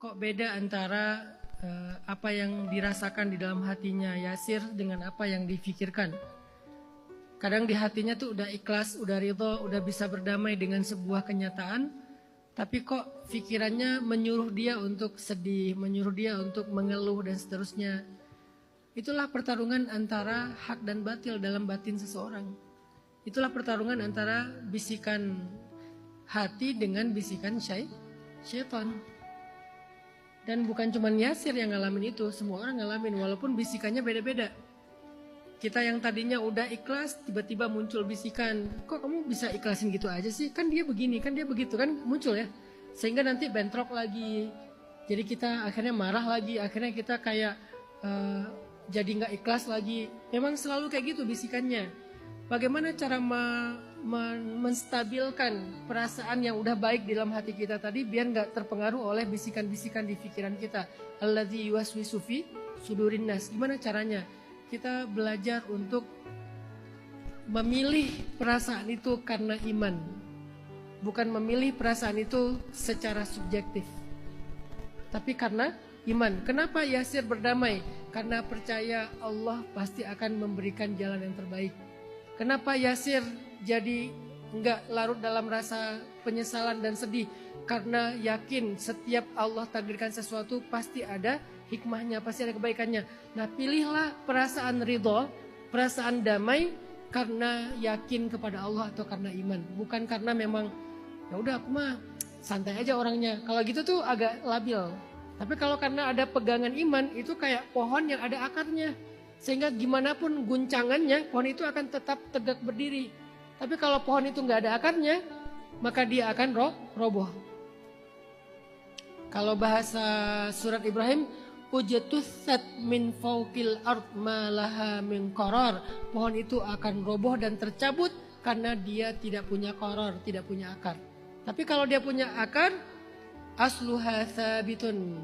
Kok beda antara apa yang dirasakan di dalam hatinya Yasir dengan apa yang difikirkan? Kadang di hatinya tuh udah ikhlas, udah ridho, udah bisa berdamai dengan sebuah kenyataan, tapi kok pikirannya menyuruh dia untuk sedih, menyuruh dia untuk mengeluh dan seterusnya. Itulah pertarungan antara hak dan batil dalam batin seseorang. Itulah pertarungan antara bisikan hati dengan bisikan syaitan. Dan bukan cuma Yasir yang ngalamin itu, semua orang ngalamin walaupun bisikannya beda-beda. Kita yang tadinya udah ikhlas, tiba-tiba muncul bisikan, kok kamu bisa ikhlasin gitu aja sih? Kan dia begini, kan dia begitu, kan muncul ya. Sehingga nanti bentrok lagi. Jadi kita akhirnya marah lagi, akhirnya kita kayak jadi gak ikhlas lagi. Memang selalu kayak gitu bisikannya. Bagaimana cara menstabilkan perasaan yang udah baik di dalam hati kita tadi biar gak terpengaruh oleh bisikan-bisikan di pikiran kita. Alladzi yuwaswisu fi sudurin nas. Gimana caranya? Kita belajar untuk memilih perasaan itu karena iman. Bukan memilih perasaan itu secara subjektif. Tapi karena iman. Kenapa Yasir berdamai? Karena percaya Allah pasti akan memberikan jalan yang terbaik. Kenapa Yasir jadi enggak larut dalam rasa penyesalan dan sedih? Karena yakin setiap Allah takdirkan sesuatu pasti ada hikmahnya, pasti ada kebaikannya. Nah, pilihlah perasaan ridho, perasaan damai karena yakin kepada Allah atau karena iman, bukan karena memang ya udah aku mah santai aja orangnya. Kalau gitu tuh agak labil. Tapi kalau karena ada pegangan iman, itu kayak pohon yang ada akarnya. Sehingga gimana pun guncangannya, pohon itu akan tetap tegak berdiri. Tapi kalau pohon itu nggak ada akarnya, maka dia akan roboh. Kalau bahasa surat Ibrahim, ujatusat min fawqil ard ma laha min qarar. Pohon itu akan roboh dan tercabut karena dia tidak punya qarar, tidak punya akar. Tapi kalau dia punya akar, asluha thabitun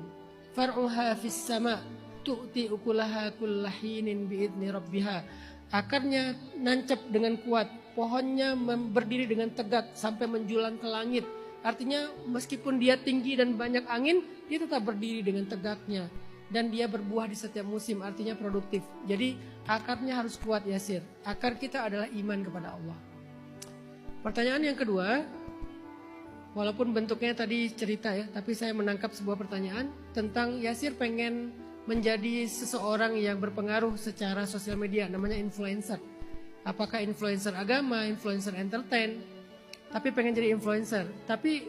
far'uha fis sama tu'ti ukulaha kullahinin biidni rabbiha. Akarnya nancap dengan kuat, pohonnya berdiri dengan tegak sampai menjulang ke langit. Artinya meskipun dia tinggi dan banyak angin, dia tetap berdiri dengan tegaknya. Dan dia berbuah di setiap musim, artinya produktif. Jadi akarnya harus kuat Yasir. Akar kita adalah iman kepada Allah. Pertanyaan yang kedua, walaupun bentuknya tadi cerita ya, tapi saya menangkap sebuah pertanyaan tentang Yasir pengen menjadi seseorang yang berpengaruh secara sosial media, namanya influencer. Apakah influencer agama, influencer entertain, tapi pengen jadi influencer. Tapi